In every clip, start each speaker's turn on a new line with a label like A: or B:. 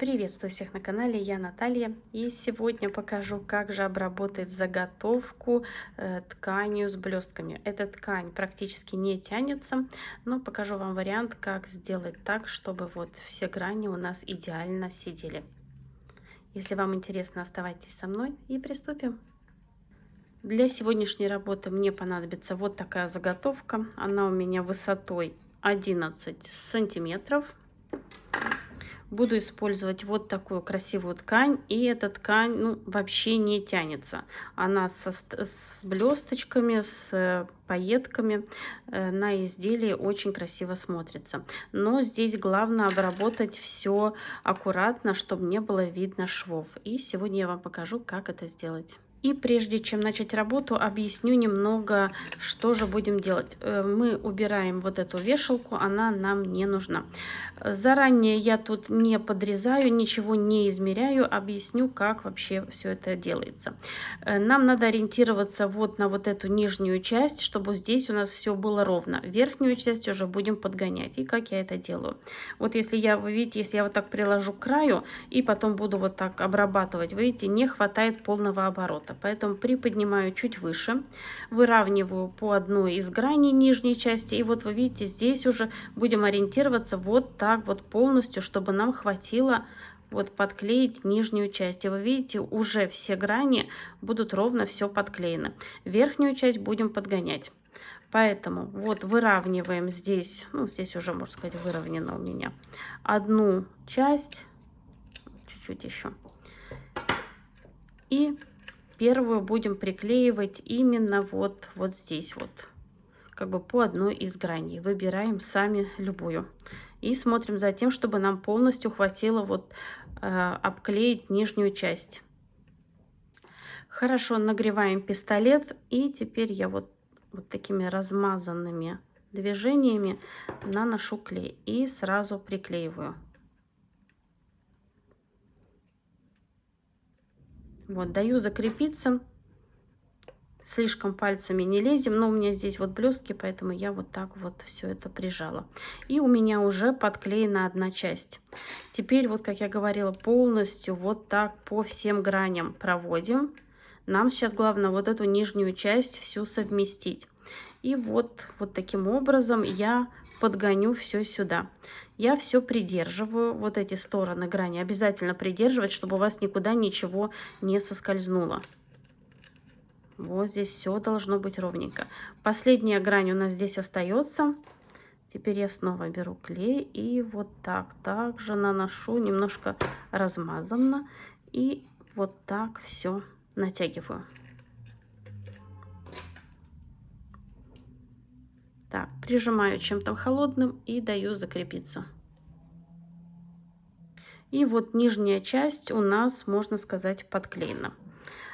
A: Приветствую всех на канале, я Наталья, и сегодня покажу, как же обработать заготовку тканью с блестками. Эта ткань практически не тянется, но покажу вам вариант, как сделать так, чтобы вот все грани у нас идеально сидели. Если вам интересно, оставайтесь со мной и приступим. Для сегодняшней работы мне понадобится вот такая заготовка. Она у меня высотой 11 сантиметров. Буду использовать вот такую красивую ткань, и эта ткань вообще не тянется. Она с блесточками, с пайетками на изделии очень красиво смотрится. Но здесь главное обработать все аккуратно, чтобы не было видно швов. И сегодня я вам покажу, как это сделать. И прежде чем начать работу, объясню немного, что же будем делать. Мы убираем вот эту вешалку, она нам не нужна. Заранее я тут не подрезаю, ничего не измеряю, объясню, как вообще все это делается. Нам надо ориентироваться вот на вот эту нижнюю часть, чтобы здесь у нас все было ровно. Верхнюю часть уже будем подгонять. И как я это делаю? Вот если вы видите, если я вот так приложу к краю и потом буду вот так обрабатывать, вы видите, не хватает полного оборота. Поэтому приподнимаю чуть выше, выравниваю по одной из граней нижней части. И вот вы видите, здесь уже будем ориентироваться вот так вот полностью, чтобы нам хватило вот подклеить нижнюю часть. И вы видите, уже все грани будут ровно все подклеены. Верхнюю часть будем подгонять. Поэтому вот выравниваем здесь, здесь уже, можно сказать, выровнено у меня одну часть, чуть-чуть еще. И первую будем приклеивать именно вот здесь вот, как бы по одной из граней. Выбираем сами любую. И смотрим за тем, чтобы нам полностью хватило вот обклеить нижнюю часть. Хорошо нагреваем пистолет. И теперь я вот такими размазанными движениями наношу клей и сразу приклеиваю. Вот, даю закрепиться. Слишком пальцами не лезем, но у меня здесь вот блестки, поэтому я вот так вот все это прижала. И у меня уже подклеена одна часть. Теперь, вот как я говорила, полностью вот так по всем граням проводим. Нам сейчас главное вот эту нижнюю часть всю совместить. И вот таким образом я подгоню все сюда. Я все придерживаю, вот эти стороны грани обязательно придерживать, чтобы у вас никуда ничего не соскользнуло. Вот здесь все должно быть ровненько. Последняя грань у нас здесь остается. Теперь я снова беру клей и вот так также наношу, немножко размазанно. И вот так все натягиваю. Так, прижимаю чем-то холодным и даю закрепиться. И вот нижняя часть у нас, можно сказать, подклеена.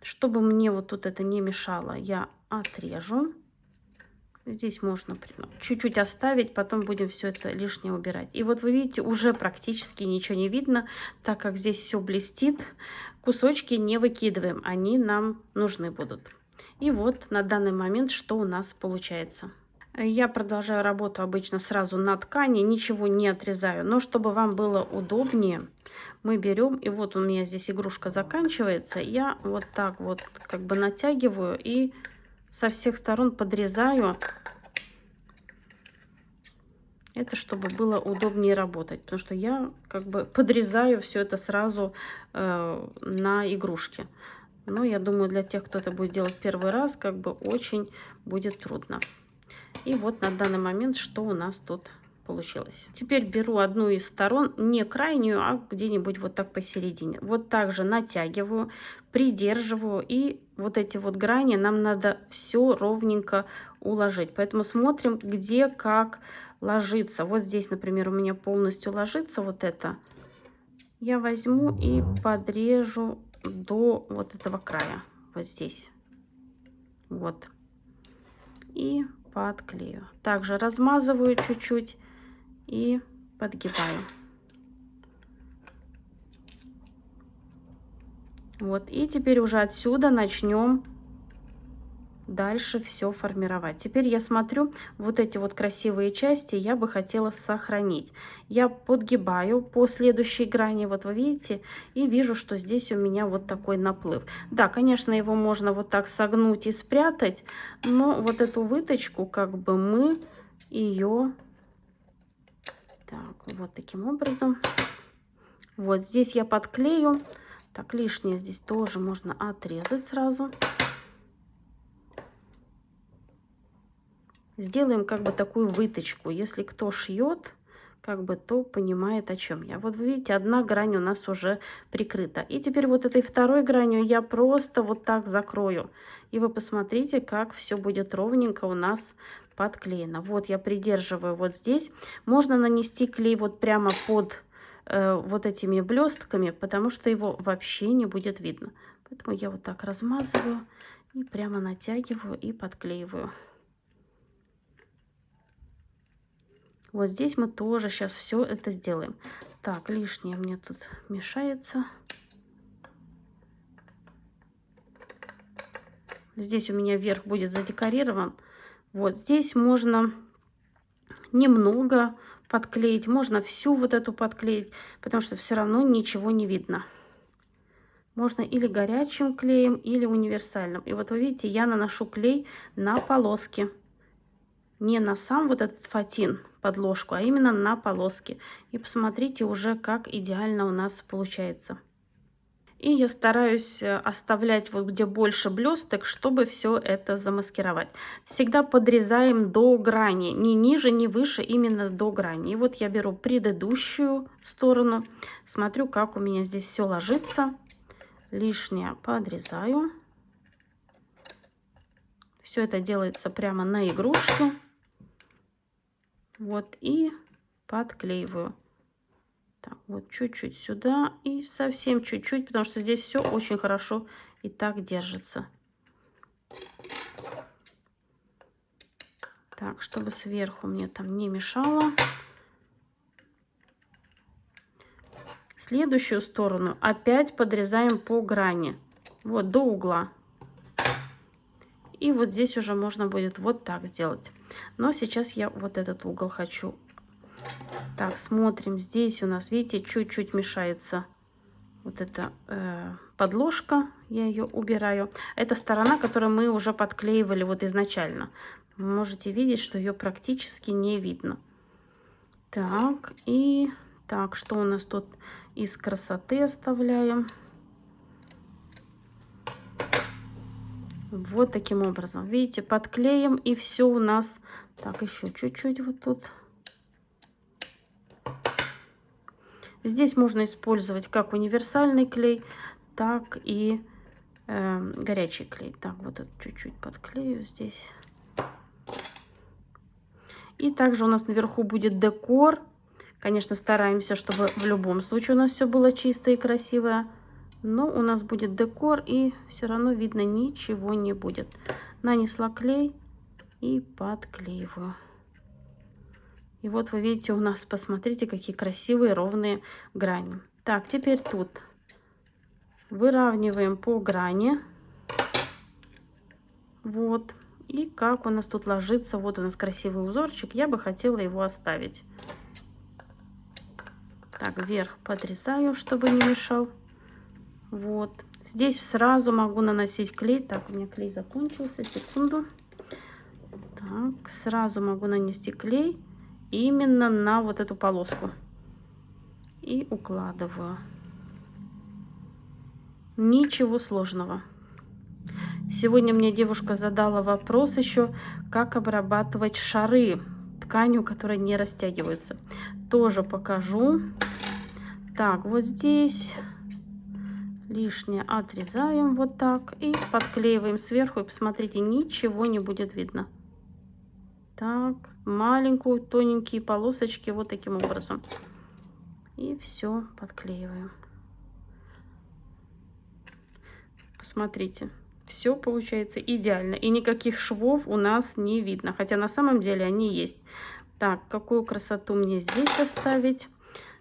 A: Чтобы мне вот тут это не мешало, я отрежу. Здесь можно чуть-чуть оставить, потом будем все это лишнее убирать. И вот вы видите, уже практически ничего не видно, так как здесь все блестит. Кусочки не выкидываем, они нам нужны будут. И вот на данный момент что у нас получается. Я продолжаю работу обычно сразу на ткани, ничего не отрезаю. Но чтобы вам было удобнее, мы берем, и вот у меня здесь игрушка заканчивается. Я вот так вот как бы натягиваю и со всех сторон подрезаю. Это чтобы было удобнее работать, потому что я как бы подрезаю все это сразу на игрушке. Но я думаю, для тех, кто это будет делать первый раз, как бы очень будет трудно. И вот на данный момент, что у нас тут получилось. Теперь беру одну из сторон, не крайнюю, а где-нибудь вот так посередине. Вот так же натягиваю, придерживаю. И вот эти вот грани нам надо все ровненько уложить. Поэтому смотрим, где как ложится. Вот здесь, например, у меня полностью ложится вот это. Я возьму и подрежу до вот этого края. Вот здесь. Вот. И подклею. Также размазываю чуть-чуть и подгибаю. Вот. И теперь уже отсюда начнем дальше все формировать. Теперь я смотрю, вот эти вот красивые части я бы хотела сохранить. Я подгибаю по следующей грани, вот вы видите, и вижу, что здесь у меня вот такой наплыв. Да, конечно, его можно вот так согнуть и спрятать, но вот эту выточку как бы мы ее... Так, вот таким образом. Вот здесь я подклею. Так, лишнее здесь тоже можно отрезать сразу. Сделаем как бы такую выточку. Если кто шьет, как бы, то понимает, о чем я. Вот вы видите, одна грань у нас уже прикрыта. И теперь вот этой второй гранью я просто вот так закрою. И вы посмотрите, как все будет ровненько у нас подклеено. Вот я придерживаю вот здесь. Можно нанести клей вот прямо под вот этими блестками, потому что его вообще не будет видно. Поэтому я вот так размазываю и прямо натягиваю и подклеиваю. Вот здесь мы тоже сейчас все это сделаем. Так, лишнее мне тут мешается. Здесь у меня верх будет задекорирован. Вот здесь можно немного подклеить, можно всю вот эту подклеить, потому что все равно ничего не видно. Можно или горячим клеем, или универсальным. И вот вы видите, я наношу клей на полоски. Не на сам вот этот фатин, подложку, а именно на полоски. И посмотрите уже, как идеально у нас получается. И я стараюсь оставлять вот где больше блесток, чтобы все это замаскировать. Всегда подрезаем до грани, ни ниже, ни выше, именно до грани. И вот я беру предыдущую сторону, смотрю, как у меня здесь все ложится. Лишнее подрезаю. Все это делается прямо на игрушке. Вот, и подклеиваю. Так, вот чуть-чуть сюда и совсем чуть-чуть, потому что здесь все очень хорошо и так держится. Так, чтобы сверху мне там не мешало. Следующую сторону опять подрезаем по грани. Вот до угла. И вот здесь уже можно будет вот так сделать. Но сейчас я вот этот угол хочу. Так, смотрим. Здесь у нас, видите, чуть-чуть мешается вот эта подложка. Я ее убираю. Это сторона, которую мы уже подклеивали вот изначально. Вы можете видеть, что ее практически не видно. Так, и так, что у нас тут из красоты оставляем? Вот таким образом. Видите, подклеим, и все у нас. Так, еще чуть-чуть вот тут. Здесь можно использовать как универсальный клей, так и горячий клей. Так, вот это чуть-чуть подклею здесь. И также у нас наверху будет декор. Конечно, стараемся, чтобы в любом случае у нас все было чисто и красивое. Но у нас будет декор, и все равно видно ничего не будет. Нанесла клей и подклеиваю. И вот вы видите, у нас, посмотрите, какие красивые ровные грани. Так, теперь тут выравниваем по грани. Вот. И как у нас тут ложится, вот у нас красивый узорчик, я бы хотела его оставить. Так, вверх подрезаю, чтобы не мешал. Вот. Здесь сразу могу наносить клей. Так, у меня клей закончился, секунду. Так, сразу могу нанести клей именно на вот эту полоску. И укладываю. Ничего сложного. Сегодня мне девушка задала вопрос еще, как обрабатывать шары тканью, которые не растягиваются. Тоже покажу. Так, вот здесь лишнее отрезаем вот так и подклеиваем сверху. И посмотрите, ничего не будет видно. Так, маленькую, тоненькие полосочки вот таким образом. И все подклеиваем. Посмотрите. Все получается идеально. И никаких швов у нас не видно. Хотя на самом деле они есть. Так, какую красоту мне здесь оставить?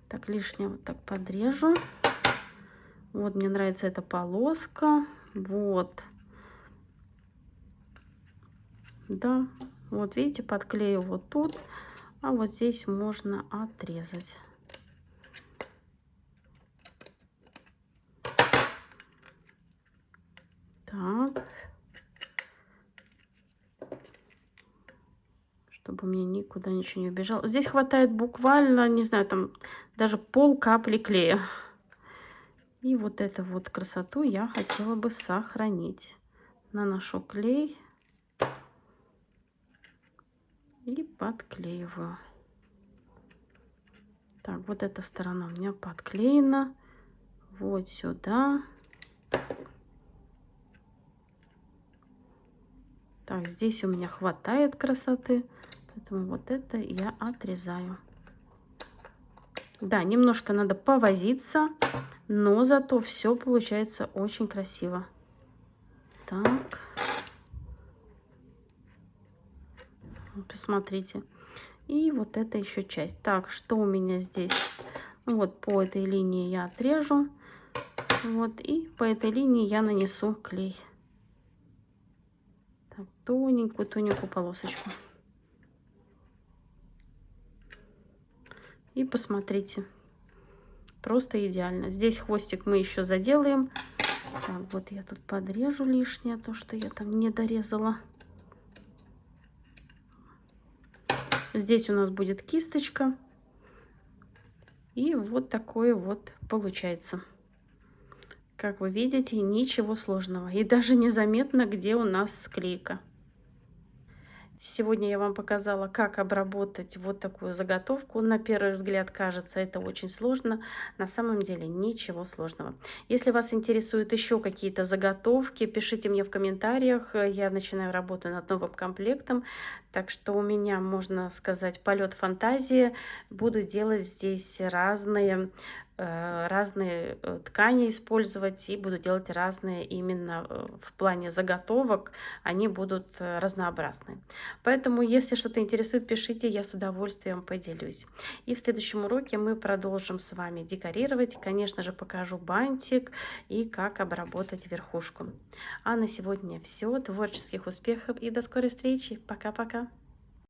A: Так, лишнее вот так подрежу. Вот, мне нравится эта полоска. Вот. Да, вот видите, подклею вот тут, а вот здесь можно отрезать. Так, чтобы мне никуда ничего не убежало. Здесь хватает буквально, не знаю, там даже пол капли клея. И вот эту вот красоту я хотела бы сохранить. Наношу клей и подклеиваю. Так, вот эта сторона у меня подклеена. Вот сюда. Так, здесь у меня хватает красоты, поэтому вот это я отрезаю. Да, немножко надо повозиться, но зато все получается очень красиво. Так, посмотрите. И вот это еще часть. Так, что у меня здесь? Вот по этой линии я отрежу. Вот, и по этой линии я нанесу клей. Так, тоненькую-тоненькую полосочку. И посмотрите, просто идеально. Здесь хвостик мы еще заделаем. Так, вот я тут подрежу лишнее, то, что я там не дорезала. Здесь у нас будет кисточка. И вот такое вот получается. Как вы видите, ничего сложного. И даже незаметно, где у нас склейка. Сегодня я вам показала, как обработать вот такую заготовку. На первый взгляд кажется, это очень сложно. На самом деле ничего сложного. Если вас интересуют еще какие-то заготовки, пишите мне в комментариях. Я начинаю работу над новым комплектом. Так что у меня, можно сказать, полет фантазии. Буду делать здесь разные ткани использовать и буду делать разные именно в плане заготовок. Они будут разнообразны. Поэтому, если что-то интересует, пишите, я с удовольствием поделюсь. И в следующем уроке мы продолжим с вами декорировать. Конечно же, покажу бантик и как обработать верхушку. А на сегодня все. Творческих успехов и до скорой встречи. Пока-пока.